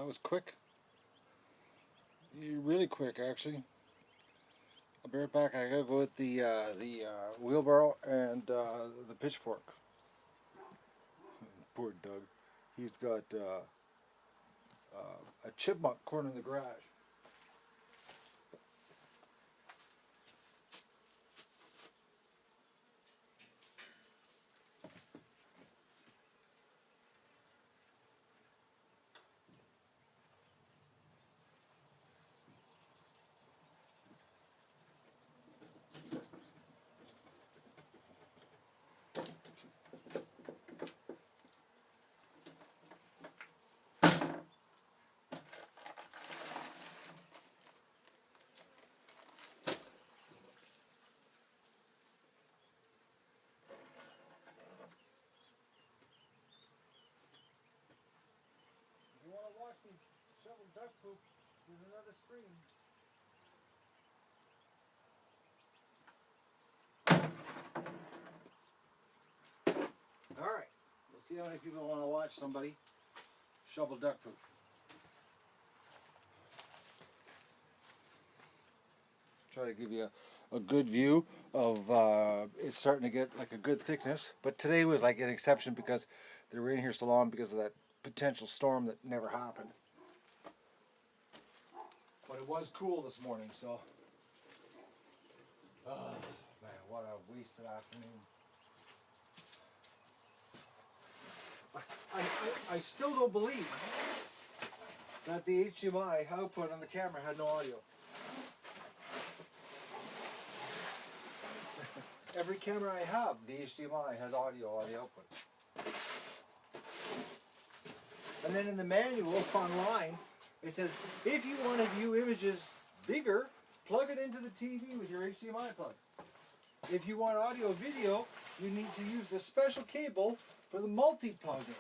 that was quick. Really quick, actually. I'll be right back. I gotta go with the wheelbarrow and the pitchfork. Poor Doug. He's got a chipmunk corner in the garage. If you want to watch me shovel duck poop, there's another stream. Alright, we'll see how many people want to watch somebody shovel duck poop. Try to give you a good view of it's starting to get like a good thickness, but today was like an exception because they were in here so long because of that potential storm that never happened. But it was cool this morning, so oh man, what a wasted afternoon. I still don't believe that the HDMI output on the camera had no audio. Every camera I have, the HDMI has audio on the output. And then in the manual online, it says, if you want to view images bigger, plug it into the TV with your HDMI plug. If you want audio video, you need to use the special cable for the multi-plug-in.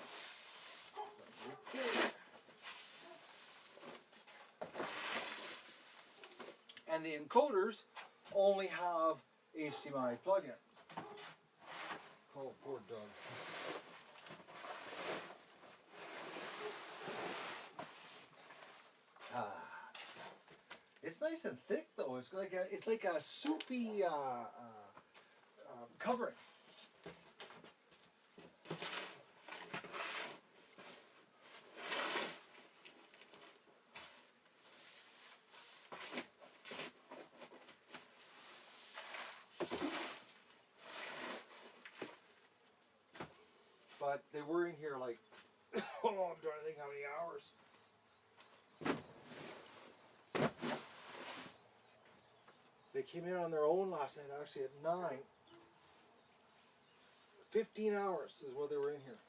And the encoders only have HDMI plug-in. Oh, poor Doug. It's nice and thick though. It's like a soupy covering. But they were in here like, oh, I'm trying to think how many hours. They came in on their own last night, actually at 9. 15 hours is what they were in here.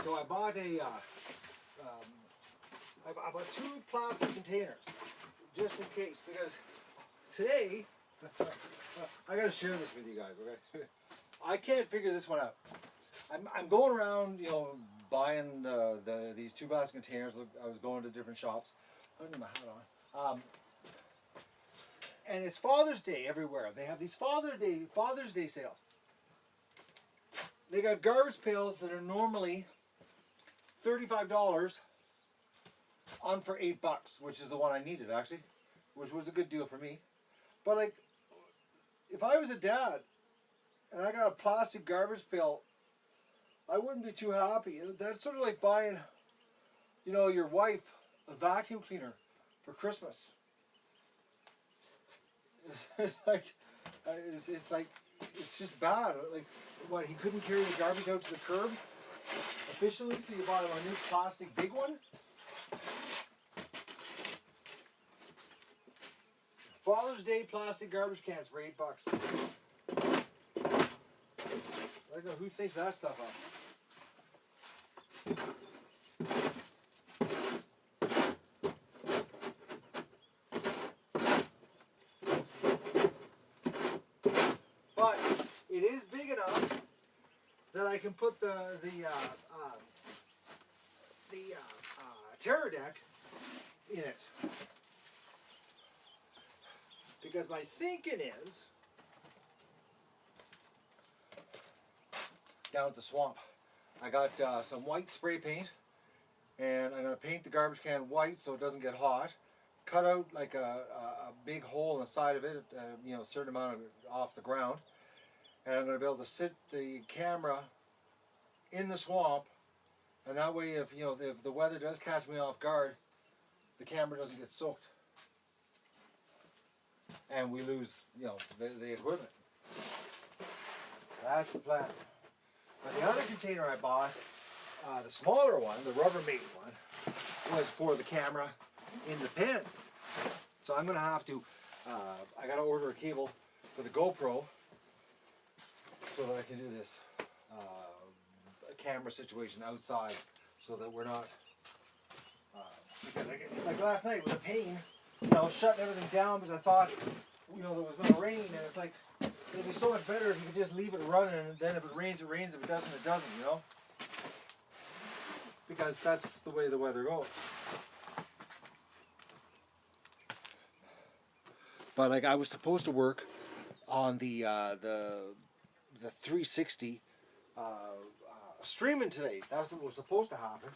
So I bought I bought 2 plastic containers just in case, because today I got to share this with you guys. Okay, I can't figure this one out. I'm going around, you know, buying these 2 plastic containers. Look, I was going to different shops. I don't have my hat on. And it's Father's Day everywhere. They have these Father's Day sales. They got garbage pails that are normally $35 on for $8, which is the one I needed actually, which was a good deal for me. But like, if I was a dad and I got a plastic garbage pail, I wouldn't be too happy. That's sort of like buying, you know, your wife a vacuum cleaner for Christmas. It's like, it's just bad. Like, what, he couldn't carry the garbage out to the curb efficiently, so you bought him a new plastic big one? Father's Day plastic garbage cans for $8. I don't know who thinks that stuff up. that I can put the terror deck in it. Because my thinking is, down at the swamp, I got some white spray paint, and I'm going to paint the garbage can white so it doesn't get hot. Cut out like a big hole in the side of it, you know, a certain amount of it off the ground, and I'm going to be able to sit the camera in the swamp, and that way, if you know, if the weather does catch me off guard, the camera doesn't get soaked, and we lose, you know, the equipment. That's the plan. But the other container I bought, the smaller one, the Rubbermaid one, was for the camera in the pen. So I'm going to have to, I got to order a cable for the GoPro so that I can do this camera situation outside, so that we're not, because like last night with the pain, you know, shutting everything down because I thought, you know, there was going to rain, and it's like, it'd be so much better if you could just leave it running, and then if it rains, it rains. If it doesn't, it doesn't, you know? Because that's the way the weather goes. But like, I was supposed to work on the 360 streaming today. That's what was supposed to happen.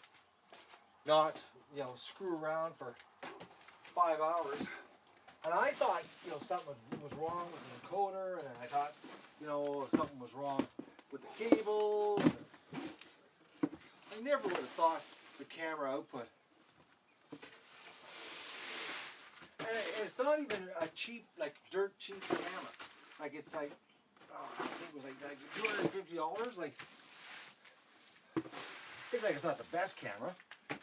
Not, you know, screw around for 5 hours. And I thought, you know, something was wrong with the encoder, and I thought, you know, something was wrong with the cables. I never would have thought the camera output. And it's not even a cheap, like dirt cheap camera. Like it's like, I think it was like $250. Like, it's like it's not the best camera,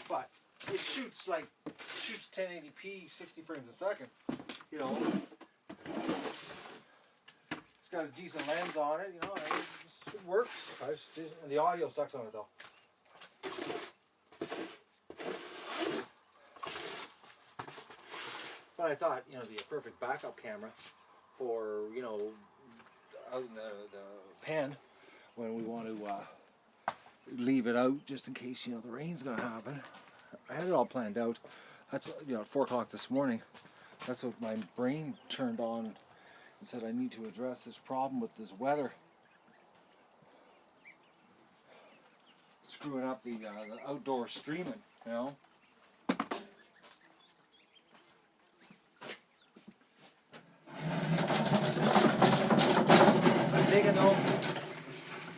but it shoots 1080p, 60 frames a second. You know, it's got a decent lens on it. You know, and it works. And the audio sucks on it though. But I thought, you know, it'd be a perfect backup camera for, you know, out in the pen when we want to leave it out just in case, you know, the rain's going to happen. I had it all planned out. That's, you know, at 4 o'clock this morning. That's what my brain turned on and said I need to address this problem with this weather. Screwing up the outdoor streaming, you know.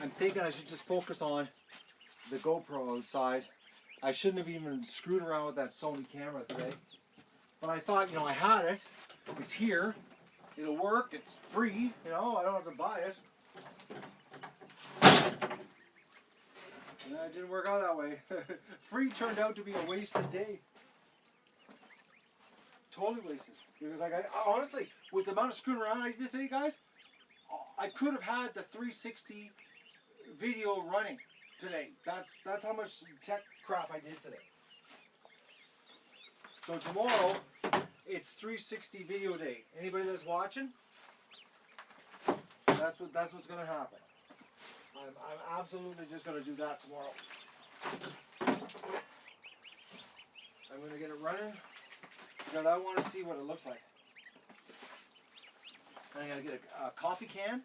I'm thinking I should just focus on the GoPro outside. I shouldn't have even screwed around with that Sony camera today. But I thought, you know, I had it. It's here. It'll work. It's free. You know, I don't have to buy it. And it didn't work out that way. Free turned out to be a wasted day. Totally wasted. Because like, I honestly, with the amount of screwing around I did today, guys, I could have had the 360 video running today. That's how much tech crap I did today. So tomorrow, it's 360 video day. Anybody that's watching, that's what's going to happen. I'm absolutely just going to do that tomorrow. I'm going to get it running because I want to see what it looks like. I'm going to get a coffee can,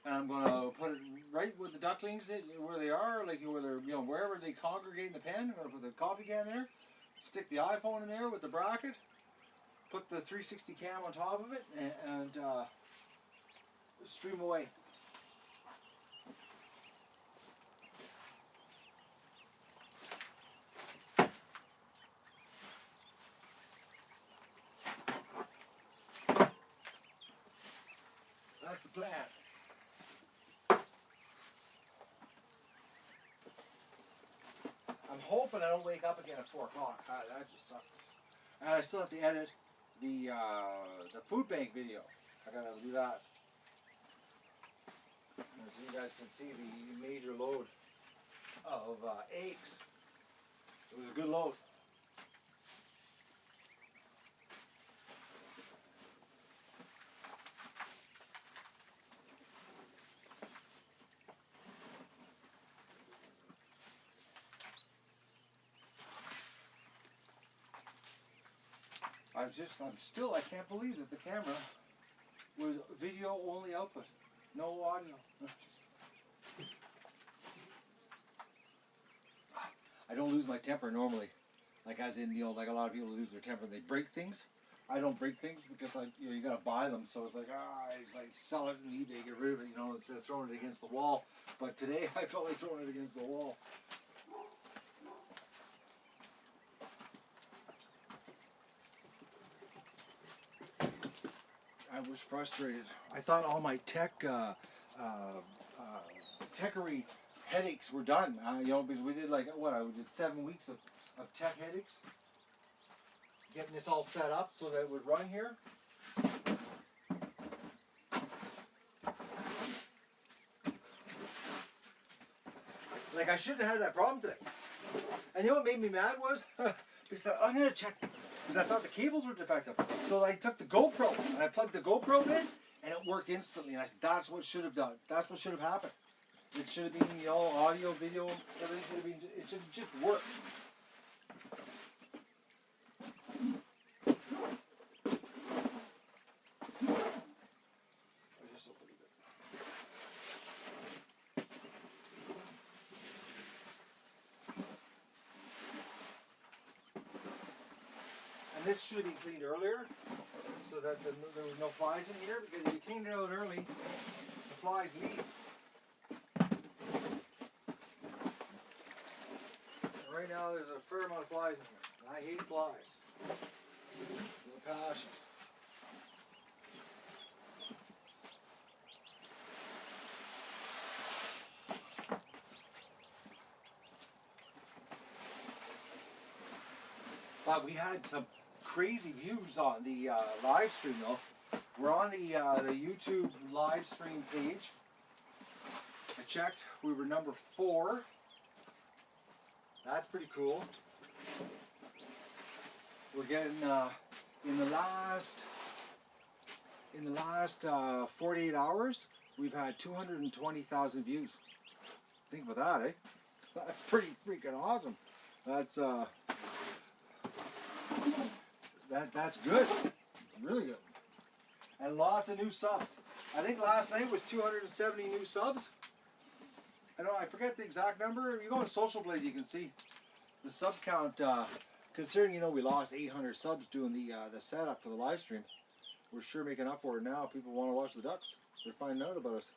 and I'm going to put it right with the ducklings where they are, like where they're, you know, wherever they congregate in the pen. I'm going to put the coffee can there, stick the iPhone in there with the bracket, put the 360 cam on top of it, and stream away. That's the plan. I'm hoping I don't wake up again at 4 o'clock. That just sucks. And I still have to edit the food bank video. I gotta do that. So you guys can see the major load of eggs. It was a good load. I can't believe that the camera was video only output, no audio. I don't lose my temper normally, like as in, like a lot of people lose their temper, they break things. I don't break things because you gotta buy them, so it's like it's like sell it and eBay, get rid of it, instead of throwing it against the wall. But today I felt like throwing it against the wall. I was frustrated. I thought all my techery headaches were done. Because we did I did 7 weeks of tech headaches, getting this all set up so that it would run here. Like I shouldn't have had that problem today. And you know what made me mad was because I'm gonna check. Because I thought the cables were defective. So I took the GoPro and I plugged the GoPro in and it worked instantly. And I said, that's what should have done. That's what should have happened. It should have been, audio, video, everything should have been, it should have just worked. I just don't believe it. And this should have been cleaned earlier so that there was no flies in here, because if you clean it out early, the flies leave. And right now there's a fair amount of flies in here. And I hate flies. With a passion. But we had some crazy views on the live stream though. We're on the YouTube live stream page. I checked, we were number 4. That's pretty cool. We're getting in the last 48 hours, we've had 220,000 views. Think about that, eh? That's pretty freaking awesome. That's good, really good, and lots of new subs. I think last night was 270 new subs. I forget the exact number. If you go on Social Blade, you can see the sub count. Considering we lost 800 subs doing the setup for the live stream, we're sure making up for it now. People want to watch the ducks. They're finding out about us.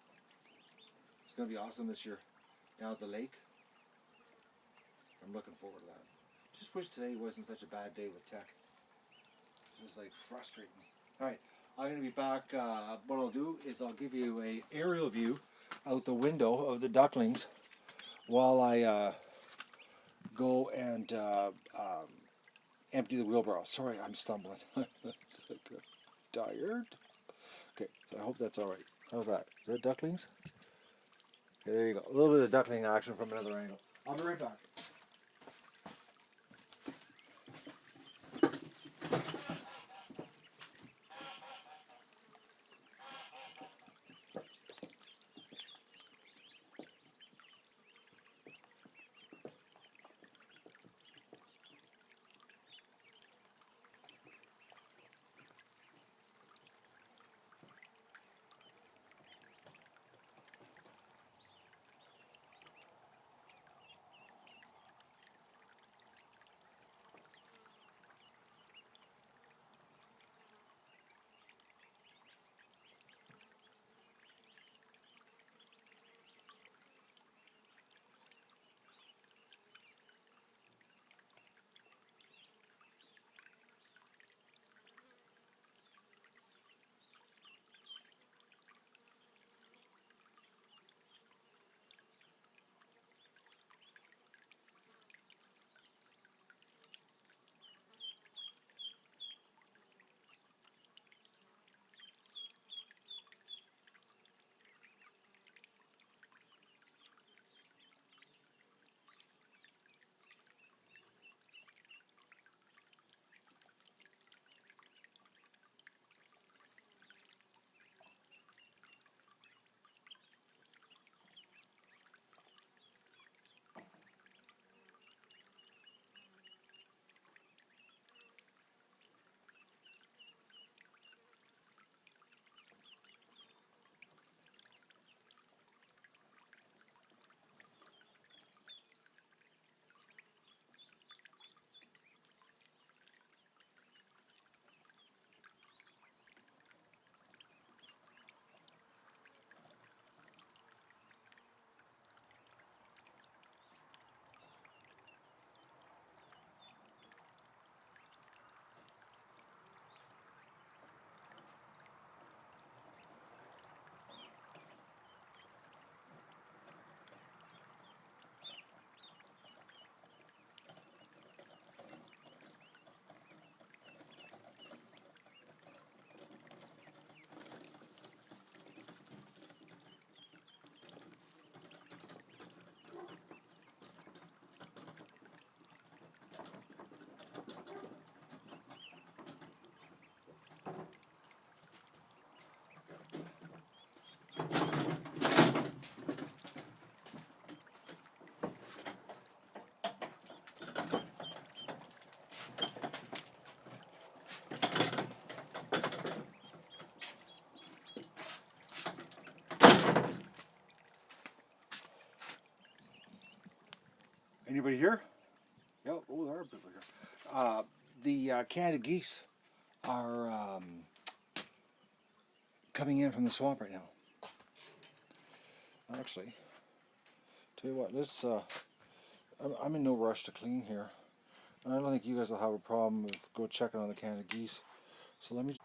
It's going to be awesome this year down at the lake. I'm looking forward to that. Just wish today wasn't such a bad day with tech. It's just frustrating. Alright, I'm going to be back. What I'll do is I'll give you a aerial view out the window of the ducklings while I go and empty the wheelbarrow. Sorry, I'm stumbling. Tired. Okay, so I hope that's alright. How's that? Is that ducklings? Okay, there you go. A little bit of duckling action from another angle. I'll be right back. Anybody here? Yep. Oh, there are people here. The Canada geese are coming in from the swamp right now. Actually, tell you what, let's. I'm in no rush to clean here, and I don't think you guys will have a problem with go checking on the Canada geese. So let me.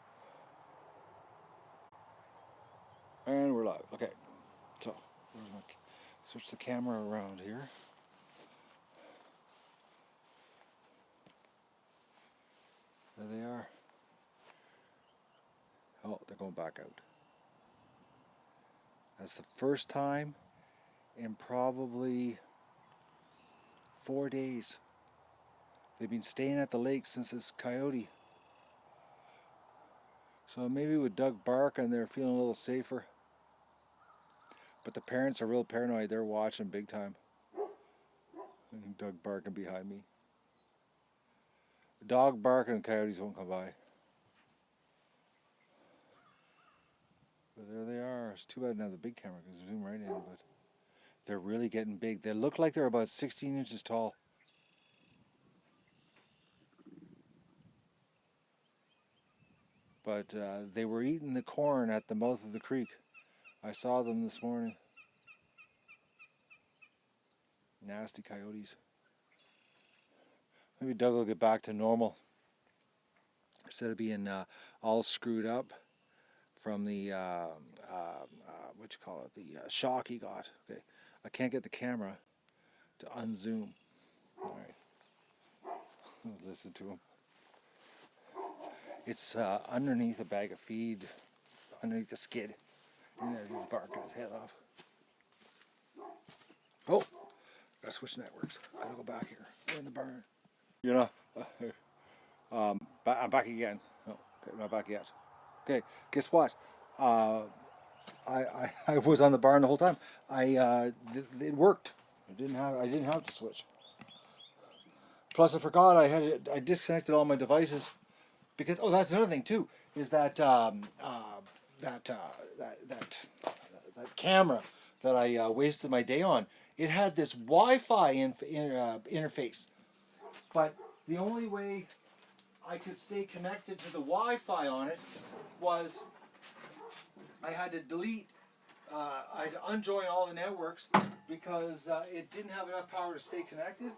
And we're live. Okay. So switch the camera around here. There they are. Oh, they're going back out. That's the first time in probably 4 days. They've been staying at the lake since this coyote. So maybe with Doug barking, they're feeling a little safer. But the parents are real paranoid. They're watching big time. I think Doug barking behind me. Dog barking and coyotes won't come by. But there they are. It's too bad I don't have the big camera because zoom right in. But they're really getting big. They look like they're about 16 inches tall. But they were eating the corn at the mouth of the creek. I saw them this morning. Nasty coyotes. Maybe Doug will get back to normal. Instead of being all screwed up from the, what you call it, the shock he got. Okay, I can't get the camera to unzoom. All right. Listen to him. It's underneath a bag of feed, underneath the skid. And there he's barking his head off. Oh, gotta switch networks. Gotta go back here. We're in the barn. You know, I'm back again. No, okay, not back yet. Okay, guess what? I was on the barn the whole time. It worked. I didn't have to switch. Plus, I forgot I disconnected all my devices because that's another thing too is that that camera that I wasted my day on. It had this Wi-Fi interface, but the only way I could stay connected to the Wi-Fi on it was I had to delete. I had to unjoin all the networks because it didn't have enough power to stay connected.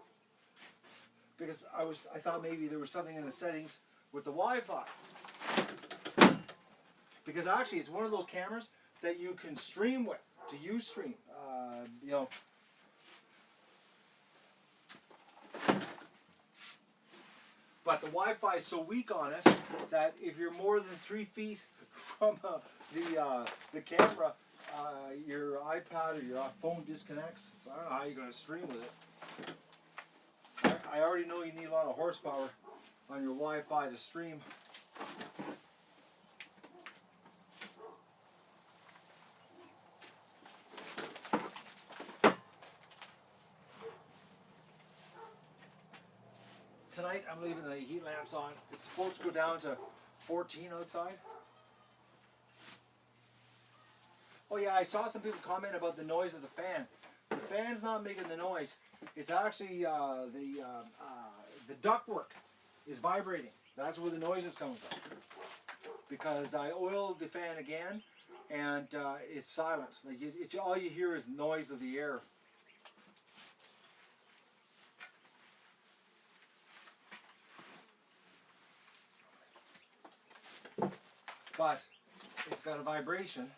Because I thought maybe there was something in the settings with the Wi-Fi. Because actually, it's one of those cameras that you can stream with to Ustream. You know. But the Wi-Fi is so weak on it that if you're more than 3 feet from the camera, your iPad or your phone disconnects. So I don't know how you're going to stream with it. I already know you need a lot of horsepower on your Wi-Fi to stream. Tonight I'm leaving the heat lamps on. It's supposed to go down to 14 outside. Oh yeah, I saw some people comment about the noise of the fan. The fan's not making the noise. It's actually the ductwork is vibrating. That's where the noise is coming from. Because I oiled the fan again, and it's silent. Like all you hear is noise of the air. But it's got a vibration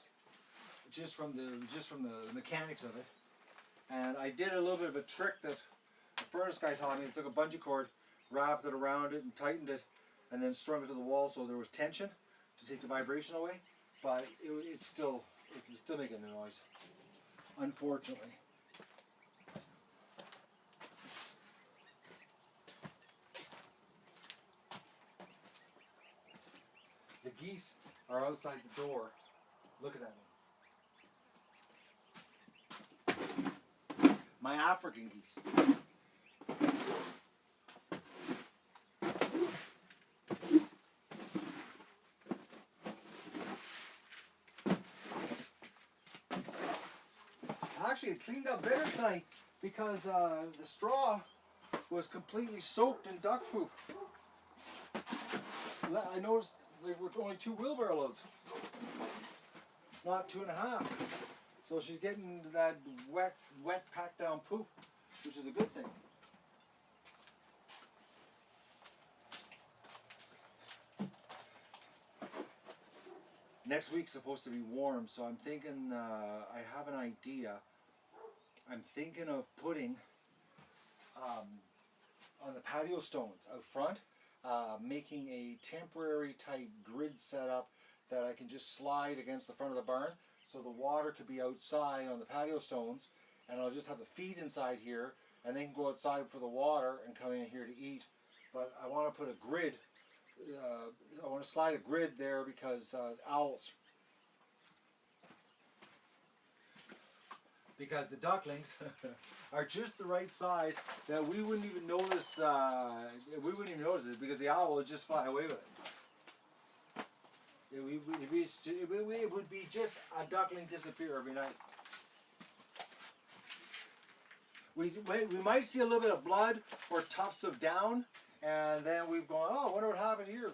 just from the mechanics of it. And I did a little bit of a trick that the furnace guy taught me. I took a bungee cord, wrapped it around it, and tightened it, and then strung it to the wall so there was tension to take the vibration away. But it's still making the noise, unfortunately. The geese are outside the door, looking at me. My African geese. Actually, it cleaned up better tonight because the straw was completely soaked in duck poop. I noticed there were only 2 wheelbarrow loads, not 2.5. So she's getting that wet packed down poop, which is a good thing. Next week's supposed to be warm, so I'm thinking, I have an idea. I'm thinking of putting on the patio stones out front, making a temporary type grid setup that I can just slide against the front of the barn, so the water could be outside on the patio stones, and I'll just have the feed inside here, and then go outside for the water and come in here to eat. But I want to put a grid. I want to slide a grid there because owls. Because the ducklings are just the right size that we wouldn't even notice. We wouldn't even notice it because the owl would just fly away with it. It would be just a duckling disappear every night. We might see a little bit of blood or tufts of down, and then we've gone, oh, I wonder what happened here.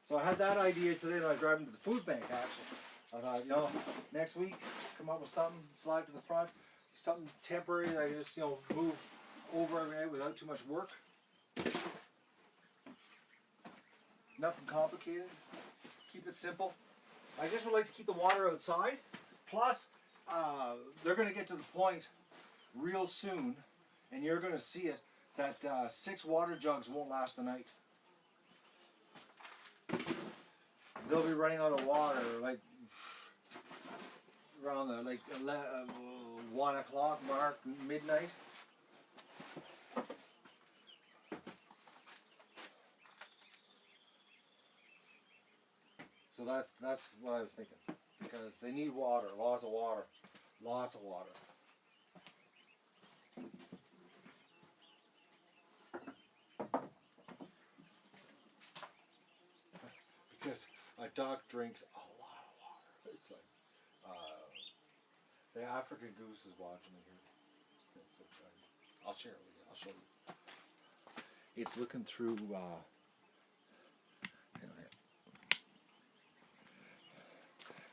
So I had that idea today when I was driving to the food bank, actually. I thought, you know, next week, come up with something, slide to the front, something temporary that I just, you know, move over every night without too much work. Nothing complicated. Keep it simple. I just would like to keep the water outside. Plus, they're going to get to the point real soon, and you're going to see it, that 6 water jugs won't last the night. They'll be running out of water like around the 1 o'clock mark, midnight. So that's what I was thinking, because they need water, lots of water, lots of water. Because a duck drinks a lot of water. It's like the African goose is watching me here. It's I'll share it with you. I'll show you. It's looking through.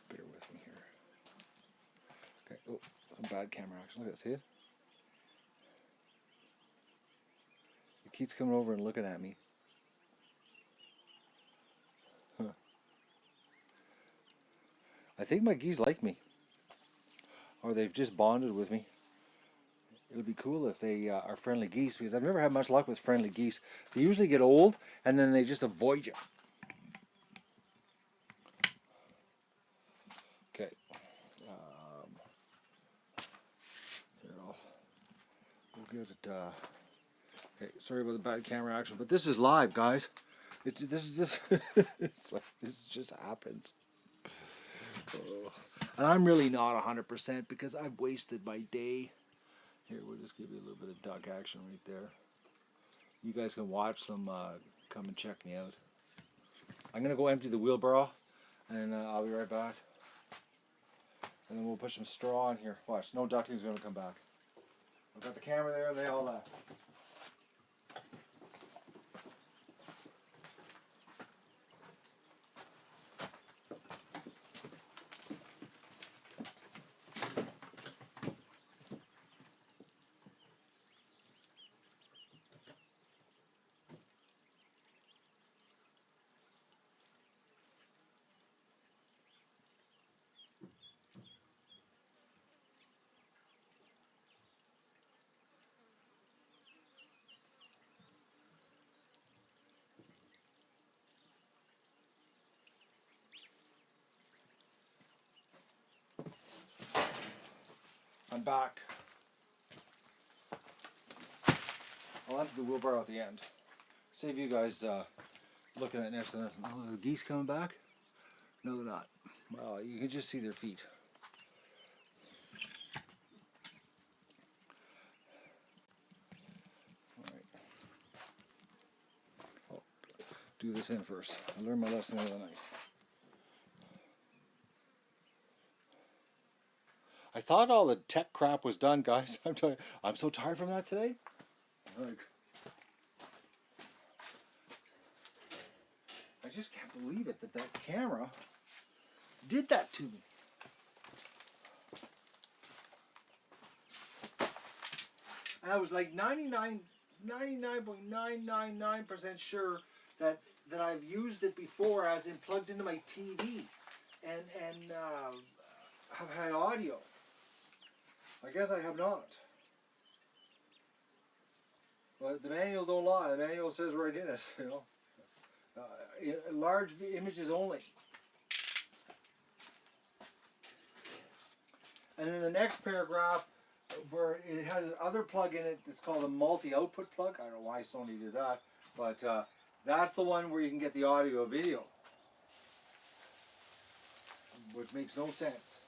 Bear with me here. Okay. Oh, some bad camera action. Look at that. See it? It keeps coming over and looking at me. Huh. I think my geese like me. Or they've just bonded with me. It'll be cool if they are friendly geese, because I've never had much luck with friendly geese. They usually get old and then they just avoid you. Okay. Here, we'll give it. Okay, sorry about the bad camera action, but this is live, guys. This is just. It's like this just happens. Oh. And I'm really not 100% because I've wasted my day. Here, we'll just give you a little bit of duck action right there. You guys can watch them come and check me out. I'm going to go empty the wheelbarrow, and I'll be right back. And then we'll put some straw in here. Watch, no ducklings are going to come back. I've got the camera there, and they all left. I'm back. I'll empty the wheelbarrow at the end. Save you guys looking at next to this. Oh, the geese coming back? No, they're not. Well, you can just see their feet. All right. Oh, do this in first. I learned my lesson the other night. I thought all the tech crap was done, guys. I'm so tired from that today. Like, I just can't believe it that camera did that to me. And I was like 99.999% sure that I've used it before, as in plugged into my TV, and have had audio. I guess I have not. But the manual don't lie. The manual says right in it, you know, large images only. And then the next paragraph, where it has other plug in it, it's called a multi-output plug. I don't know why Sony did that, but that's the one where you can get the audio or video, which makes no sense.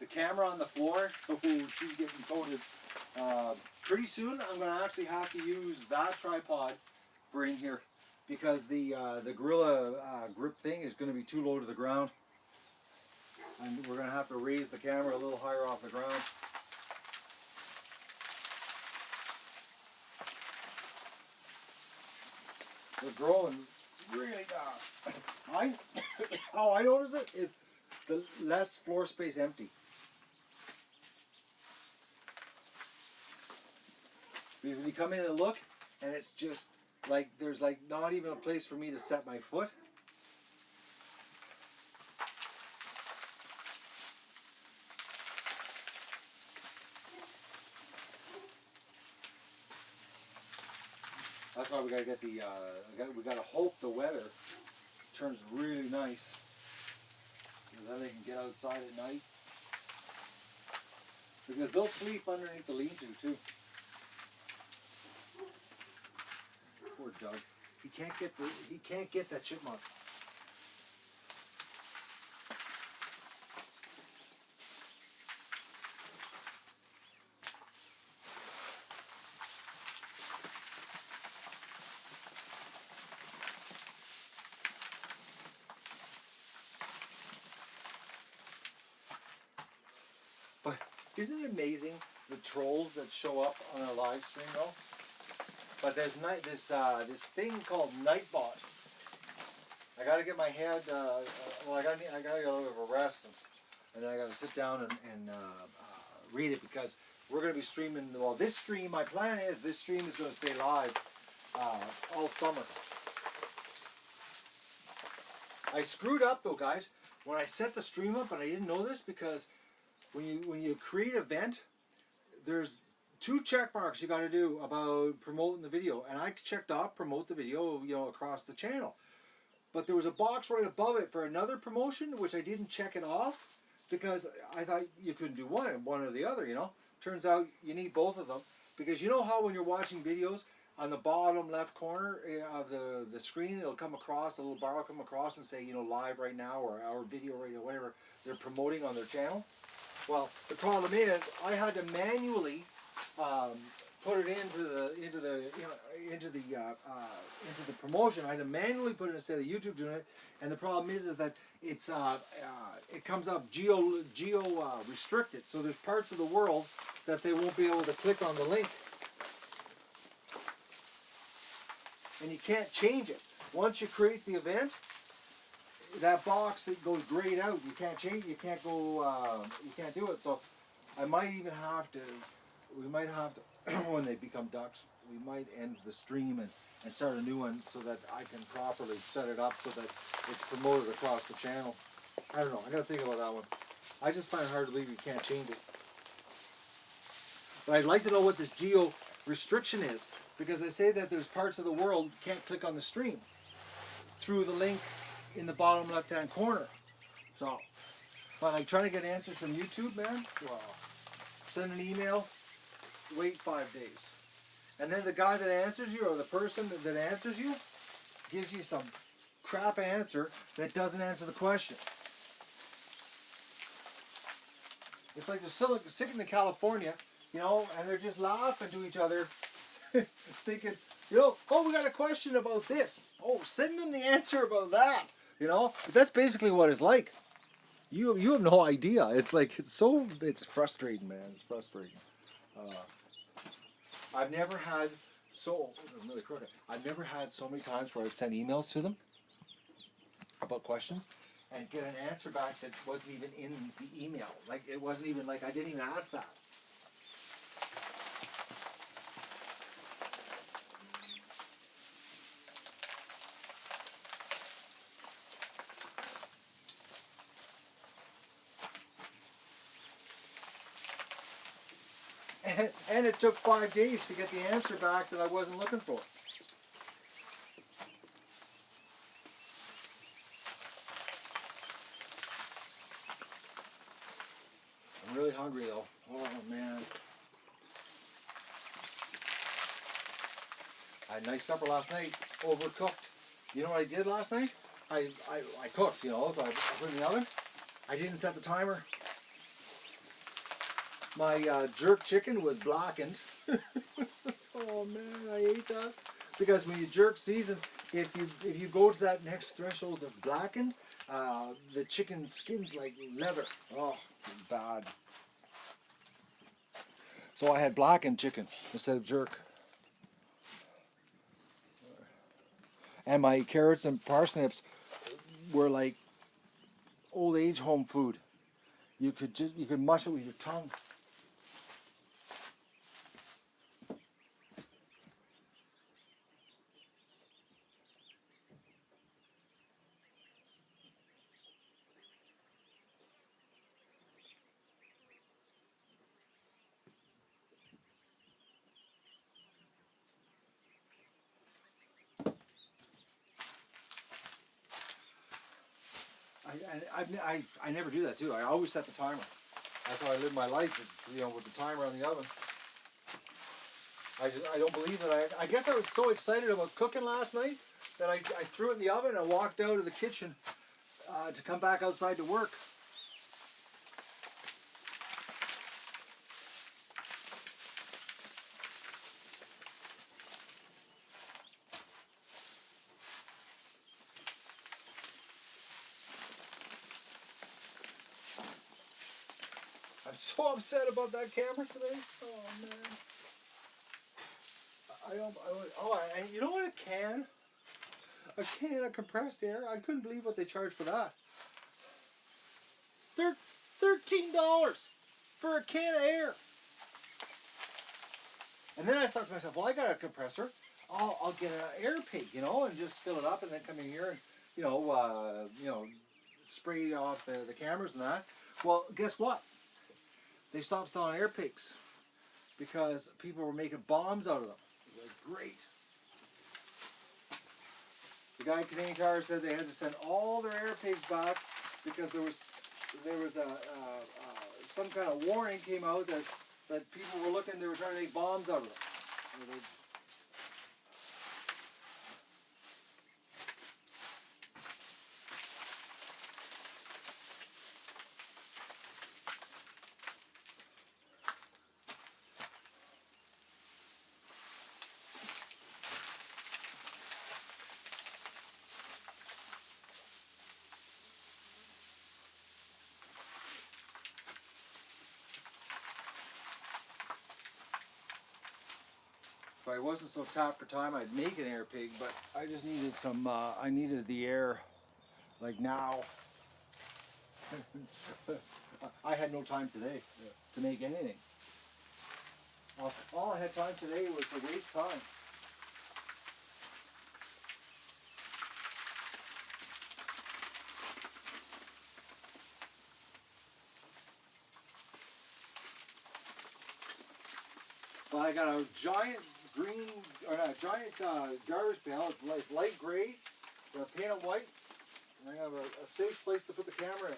The camera on the floor, she's getting coated. Pretty soon I'm going to actually have to use that tripod for in here, because the Gorilla grip thing is going to be too low to the ground, and we're going to have to raise the camera a little higher off the ground. They're growing really how I notice it is the less floor space empty. When you come in and look, and it's just like there's like not even a place for me to set my foot. That's why we gotta get the. We gotta hope the weather turns really nice, because then they can get outside at night. Because they'll sleep underneath the lean-to too. Poor Doug. He can't get that chipmunk. But isn't it amazing the trolls that show up on a live stream though? But there's this thing called Nightbot. I gotta get my head. Well, I gotta get a little bit of a rest, and then I gotta sit down and read it, because we're gonna be streaming. Well, this stream. My plan is this stream is gonna stay live all summer. I screwed up though, guys, when I set the stream up, and I didn't know this, because when you create an event, there's 2 check marks you got to do about promoting the video, and I checked off promote the video, you know, across the channel. But there was a box right above it for another promotion, which I didn't check it off, because I thought you couldn't do one or the other. You know, turns out you need both of them, because you know how when you're watching videos, on the bottom left corner of the screen, it'll come across, a little bar will come across and say, you know, live right now, or our video right now, whatever they're promoting on their channel. Well, the problem is I had to manually put it into the promotion. I had to manually put it instead of YouTube doing it, and the problem is that it's it comes up geo restricted. So there's parts of the world that they won't be able to click on the link, and you can't change it. Once you create the event, that box that goes grayed out. You can't change. You can't go. You can't do it. So I might even have to. We might have to, when they become ducks, we might end the stream and start a new one, so that I can properly set it up so that it's promoted across the channel. I don't know. I gotta think about that one. I just find it hard to believe you can't change it. But I'd like to know what this geo restriction is, because they say that there's parts of the world you can't click on the stream through the link in the bottom left-hand corner. So, but I'm trying to get answers from YouTube, man. Well, send an email. Wait 5 days, and then the guy that answers you, or the person that answers you, gives you some crap answer that doesn't answer the question. It's like they're sitting in California, you know, and they're just laughing to each other, thinking, you know, oh, we got a question about this. Oh, send them the answer about that. You know, 'cause that's basically what it's like. You have no idea. It's like it's frustrating, man. It's frustrating. Uh, I've never had I'm really crooked. I've never had so many times where I've sent emails to them about questions and get an answer back that wasn't even in the email. Like it wasn't even like I didn't even ask that. And it took 5 days to get the answer back that I wasn't looking for. I'm really hungry though. Oh man. I had a nice supper last night, overcooked. You know what I did last night? I cooked, you know, so I put it in the oven. I didn't set the timer. My jerk chicken was blackened. Oh man, I ate that. Because when you jerk season, if you go to that next threshold of blackened, the chicken skin's like leather. Oh, it's bad. So I had blackened chicken instead of jerk. And my carrots and parsnips were like old age home food. You could mush it with your tongue. I never do that too. I always set the timer. That's how I live my life. Is, you know, with the timer on the oven. I don't believe that I guess I was so excited about cooking last night that I threw it in the oven and walked out of the kitchen to come back outside to work. I'm so upset about that camera today. Oh man. And you know what a can of compressed air? I couldn't believe what they charged for that. $13 for a can of air. And then I thought to myself, well, I got a compressor. I'll get an air pig, you know, and just fill it up, and then come in here and you know, spray off the cameras and that. Well, guess what? They stopped selling air pigs because people were making bombs out of them. Like, great. The guy at Canadian Tire said they had to send all their air pigs back because there was some kind of warning came out that people were looking, they were trying to make bombs out of them. If I wasn't so tapped for time, I'd make an air pig, but I just needed some, I needed the air, like now. I had no time today to make anything. All I had time today was to waste time. Well, I got a giant garbage pail. It's light gray. I'm gonna paint it white, and I have a safe place to put the camera in.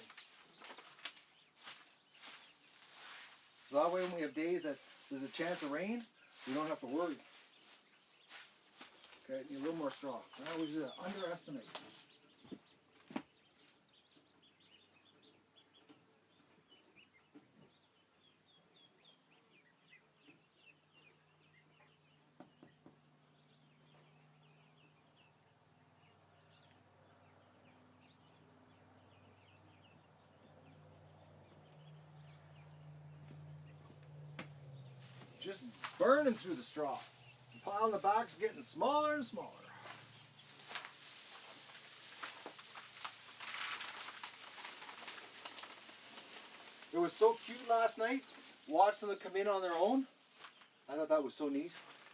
So that way, when we have days that there's a chance of rain, we don't have to worry. Okay, need a little more straw. I always do that. Underestimate. just burning through the straw. The pile in the back's getting smaller and smaller. It was so cute last night, watching them come in on their own. I thought that was so neat.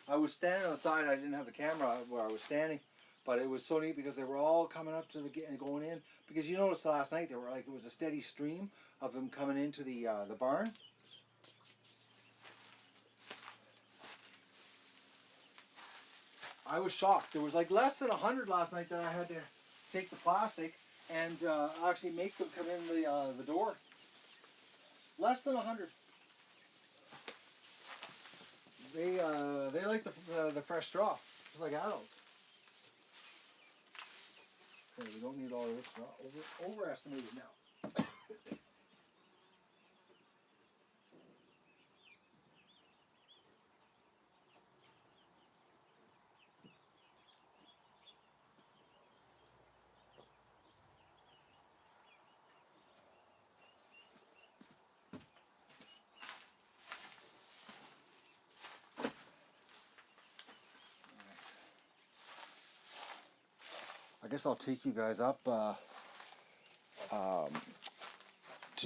I was standing on the side, I didn't have the camera where I was standing, but it was so neat because they were all coming up to the gate and going in. Because you noticed last night, they were like, it was a steady stream of them coming into the barn. I was shocked. There was like less than 100 last night that I had to take the plastic and actually make them come in the door. Less than 100. They like the fresh straw, just like adults. Okay, we don't need all of this straw. Overestimated now. I guess I'll take you guys up to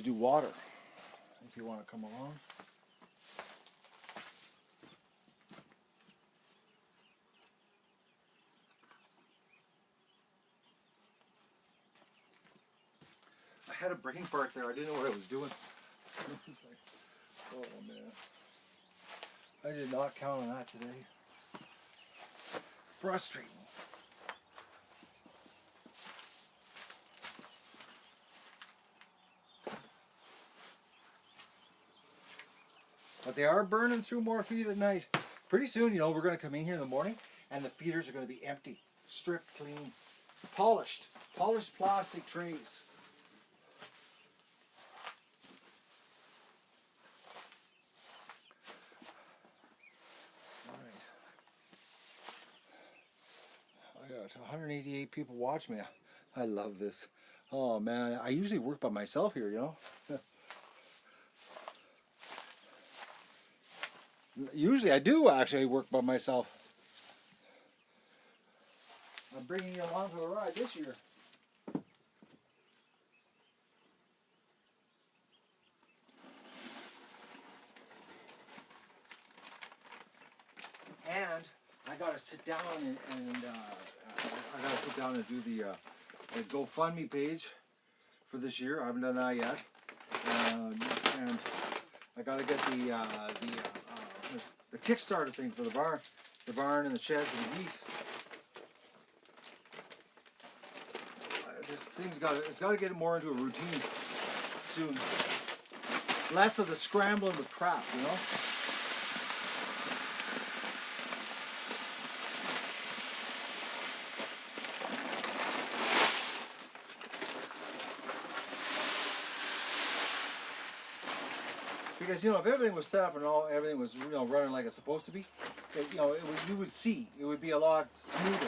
do water if you want to come along. I had a brain fart there. I didn't know what I was doing. It was like, oh man. I did not count on that today. Frustrating. But they are burning through more feed at night. Pretty soon, you know, we're going to come in here in the morning and the feeders are going to be empty, stripped clean, polished plastic trays. All right. I got 188 people watch me. I love this. Oh man, I usually work by myself here, you know. Usually I do actually work by myself. I'm bringing you along for the ride this year. And I gotta sit down and I gotta sit down and do the GoFundMe page for this year. I haven't done that yet. And I gotta get the Kickstarter thing for the barn and the sheds and the geese. This thing's it's got to get more into a routine soon. Less of the scrambling with crap, you know. Because you know, if everything was set up and everything was running like it's supposed to be, you would see it would be a lot smoother.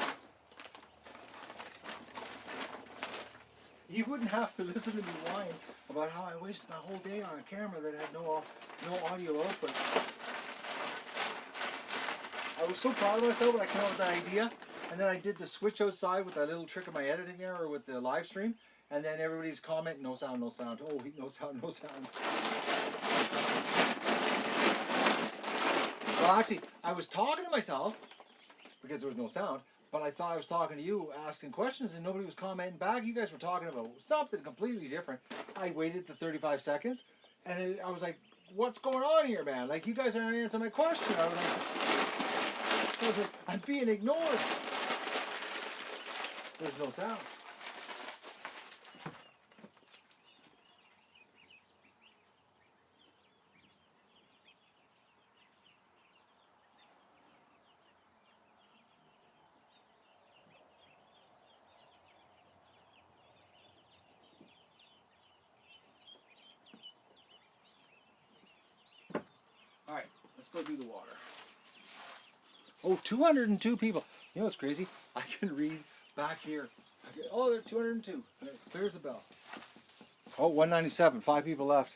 You wouldn't have to listen to me whine about how I wasted my whole day on a camera that had no audio output. I was so proud of myself when I came up with that idea, and then I did the switch outside with that little trick of my editing there, or with the live stream, and then everybody's comment, no sound, no sound. Oh, no sound, no sound. Well, actually, I was talking to myself because there was no sound, but I thought I was talking to you, asking questions, and nobody was commenting back. You guys were talking about something completely different. I waited the 35 seconds, and I was like, what's going on here, man? Like, you guys aren't answering my question. I was like, I'm being ignored. There's no sound. All right, let's go do the water. Oh, 202 people. You know what's crazy? I can read back here. Oh, there are 202. Clears the bell. Oh, 197. 5 people left.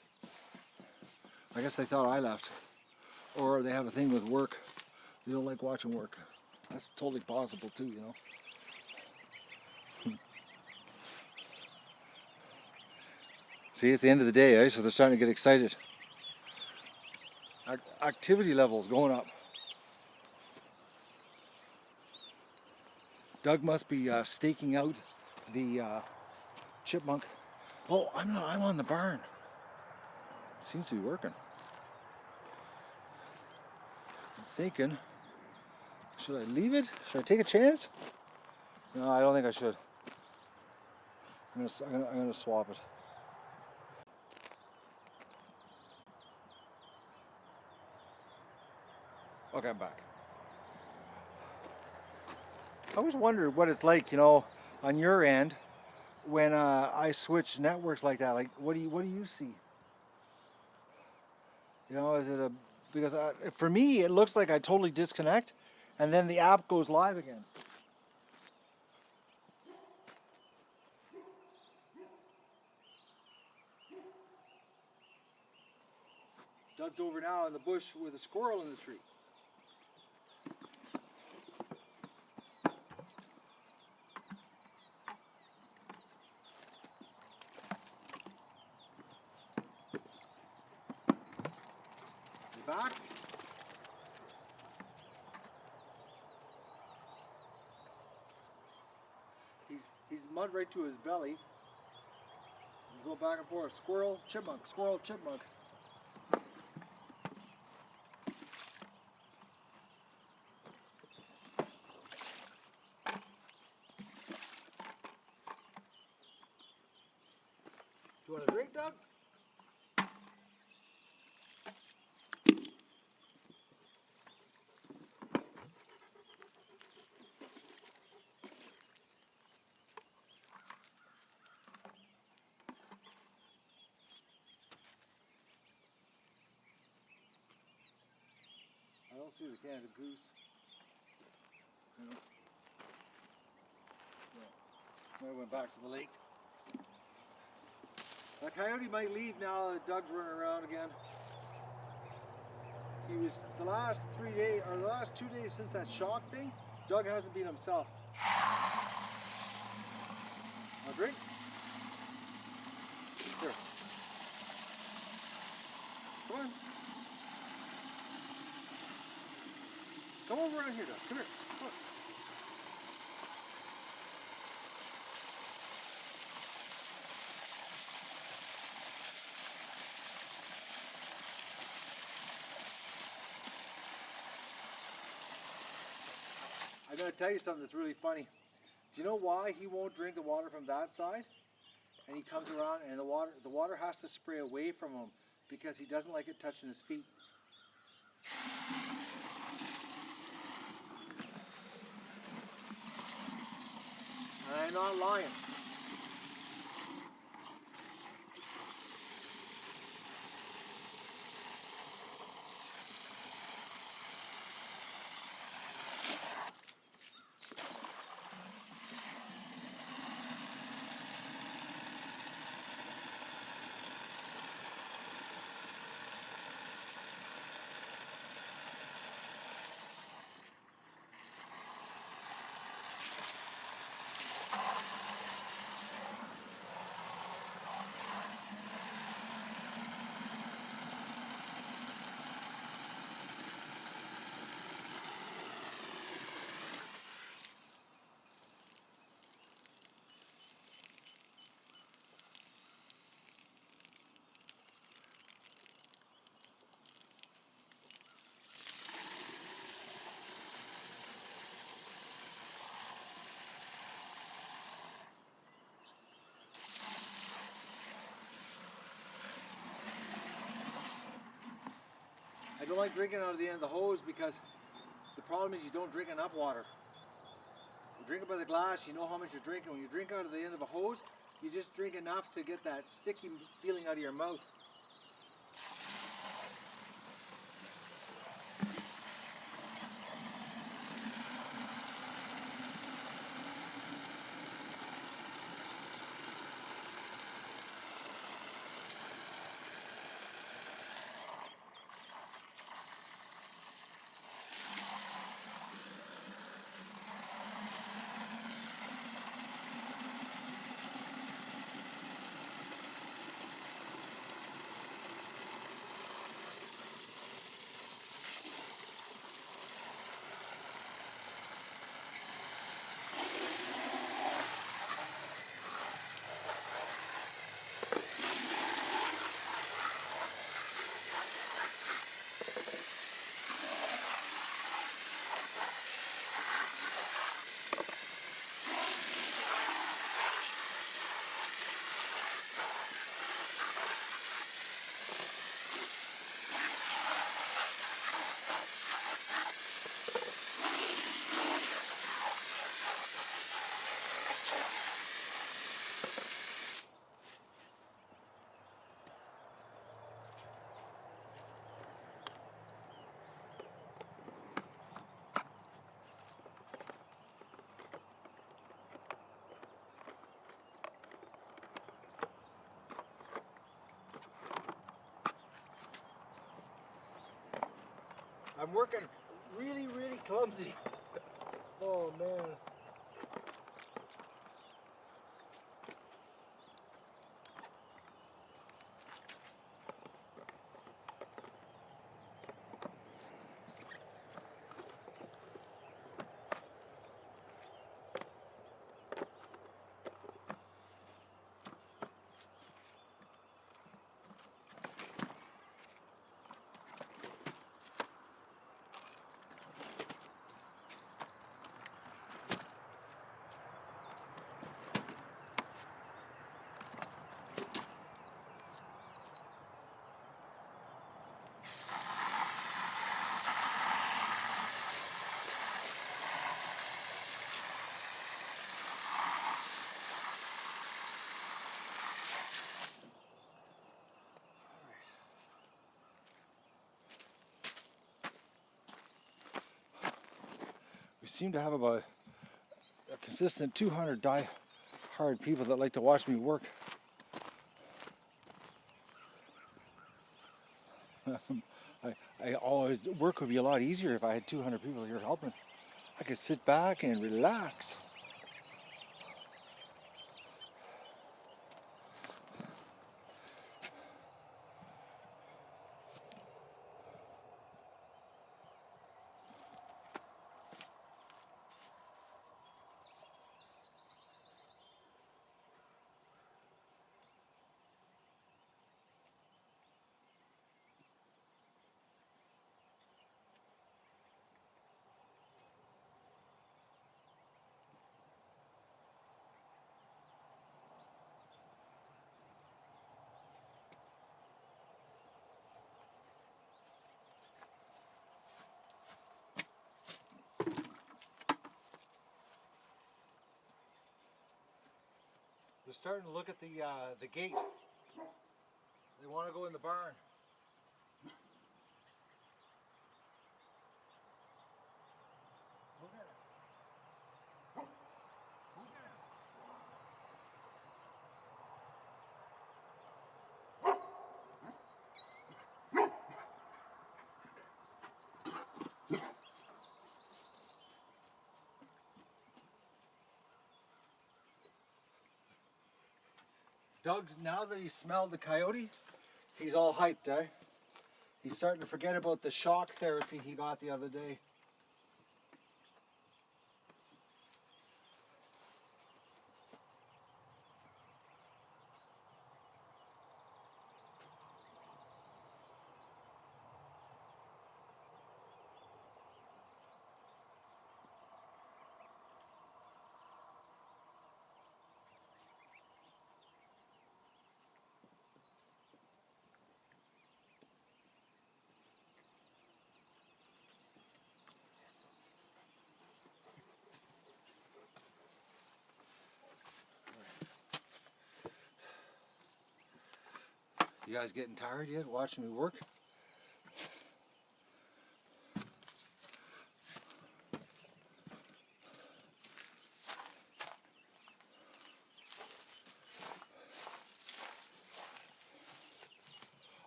I guess they thought I left. or they have a thing with work. They don't like watching work. That's totally possible too, you know. See, it's the end of the day, eh? So they're starting to get excited. Activity levels going up. Doug must be staking out the chipmunk. Oh, I'm not. I'm on the barn. It seems to be working. I'm thinking, should I leave it? Should I take a chance? No, I don't think I should. I'm gonna swap it. Okay, I'm back. I always wondered what it's like, you know, on your end when I switch networks like that. Like, what do you see? You know, is it a because for me it looks like I totally disconnect, and then the app goes live again. Doug's over now in the bush with a squirrel in the tree. You back? He's mud right to his belly. You go back and forth. Squirrel, chipmunk, squirrel, chipmunk. You want a drink, Doug? I don't see the Canada goose. No. No. I went back to the lake. The coyote might leave now that Doug's running around again. He was the last 3 days, or the last 2 days since that shock thing, Doug hasn't been himself. A drink? Here. Come on. Come over around here, Doug. Come here. Come on. I gotta tell you something that's really funny. Do you know why he won't drink the water from that side? And he comes around and the water has to spray away from him because he doesn't like it touching his feet. And I'm not lying. I don't like drinking out of the end of the hose because the problem is you don't drink enough water. You drink it by the glass, you know how much you're drinking. When you drink out of the end of a hose, you just drink enough to get that sticky feeling out of your mouth. I'm working really, really clumsy. Oh man. We seem to have about a consistent 200 die-hard people that like to watch me work. Work would be a lot easier if I had 200 people here helping. I could sit back and relax. They're starting to look at the gate. They want to go in the barn. Look at it. Look at it. Doug, now that he smelled the coyote, he's all hyped, eh? He's starting to forget about the shock therapy he got the other day. You guys getting tired yet watching me work?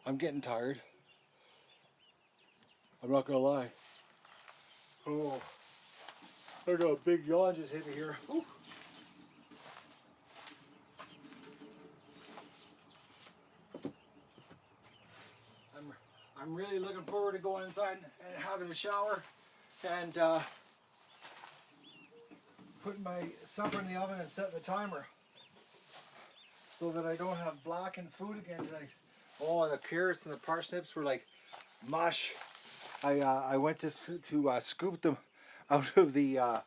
I'm getting tired. I'm not gonna lie. Oh, I got a big yawn just hit me here. Ooh. I'm really looking forward to going inside and having a shower and putting my supper in the oven and setting the timer so that I don't have blackened food again tonight. Oh, and the carrots and the parsnips were like mush. I went to scoop them out of the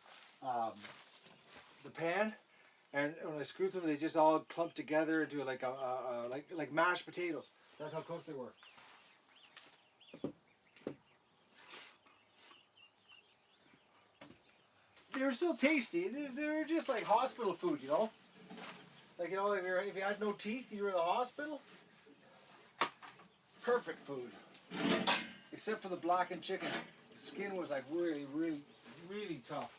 pan, and when I scooped them, they just all clumped together into like like mashed potatoes. That's how cooked they were. They were still tasty. They were just like hospital food, you know. Like, you know, if you had no teeth, you were in the hospital. Perfect food. Except for the blackened chicken. The skin was like really, really, really tough.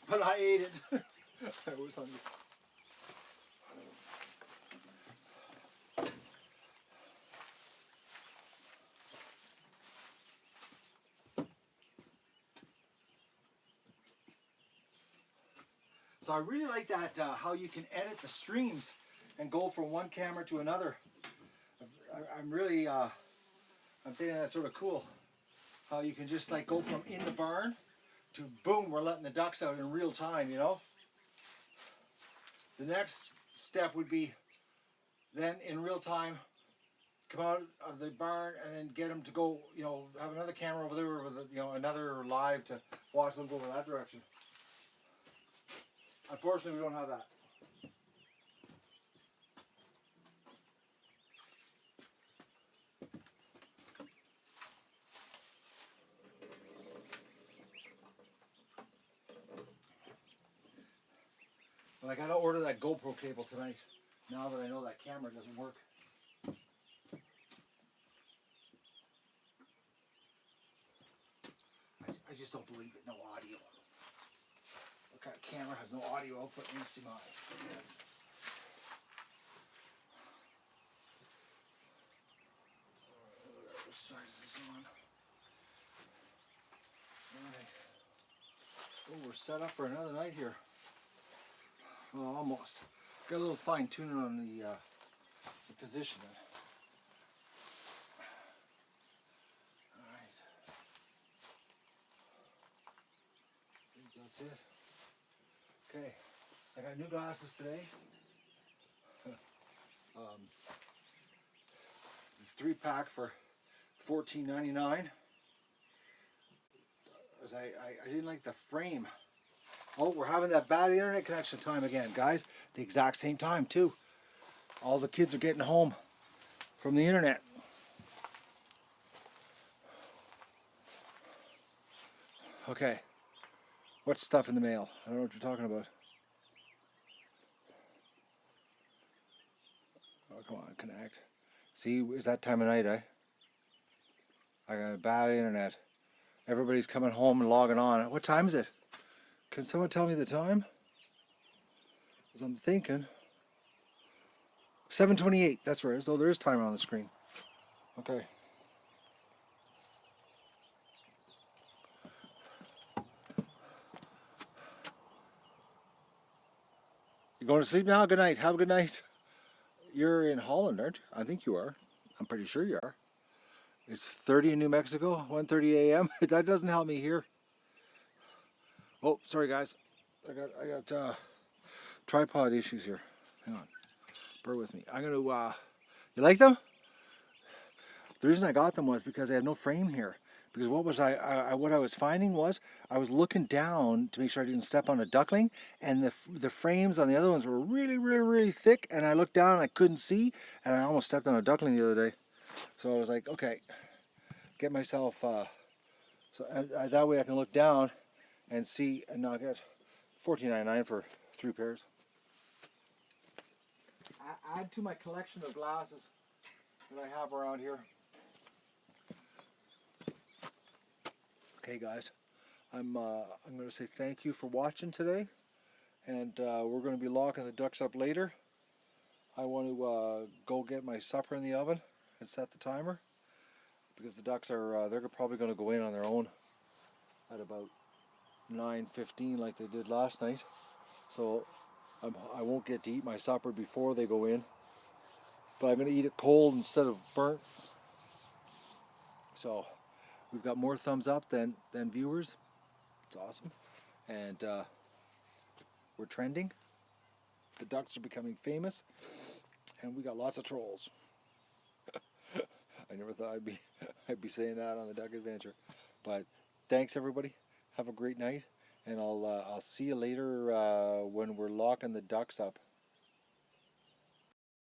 But I ate it. I was hungry. So I really like that, how you can edit the streams and go from one camera to another. I'm really, I'm thinking that's sort of cool. How you can just like go from in the barn to boom, we're letting the ducks out in real time, you know? The next step would be then in real time, come out of the barn and then get them to go, you know, have another camera over there with, you know, another live to watch them go in that direction. Unfortunately, we don't have that. But I gotta order that GoPro cable tonight, now that I know that camera doesn't work. I just don't believe it, no audio. What kind of camera has no audio output in HDMI? Which side is this on? Alright. Oh, we're set up for another night here. Well, almost. Got a little fine tuning on the positioning. Alright. I think that's it. Okay. I got new glasses today. 3-pack for $14.99. As I didn't like the frame. Oh, we're having that bad internet connection time again, guys. The exact same time too. All the kids are getting home from the internet. Okay. What's stuff in the mail? I don't know what you're talking about. Oh, come on, connect. See, it's that time of night, eh? I got bad internet. Everybody's coming home and logging on. What time is it? Can someone tell me the time? Because I'm thinking 7:28. That's where it is. Oh, there is time on the screen. Okay. You going to sleep now? Good night. Have a good night. You're in Holland, aren't you? I think you are. I'm pretty sure you are. It's 30 in New Mexico, 1:30 a.m. That doesn't help me here. Oh, sorry guys. I got tripod issues here. Hang on. Bear with me. I'm gonna you like them? The reason I got them was because they have no frame here. Because what I was finding was I was looking down to make sure I didn't step on a duckling, and the frames on the other ones were really thick, and I looked down and I couldn't see, and I almost stepped on a duckling the other day. So I was like, okay, get myself so that way I can look down and see, and not get $14.99 for 3 pairs. Add to my collection of glasses that I have around here. Okay, guys, I'm going to say thank you for watching today, and we're going to be locking the ducks up later. I want to go get my supper in the oven and set the timer, because the ducks are they're probably going to go in on their own at about 9:15 like they did last night. So I won't get to eat my supper before they go in, but I'm going to eat it cold instead of burnt. So we've got more thumbs up than viewers. It's awesome. And we're trending. The ducks are becoming famous. And we got lots of trolls. I never thought I'd be saying that on the Duck Adventure. But thanks everybody. Have a great night. And I'll see you later when we're locking the ducks up.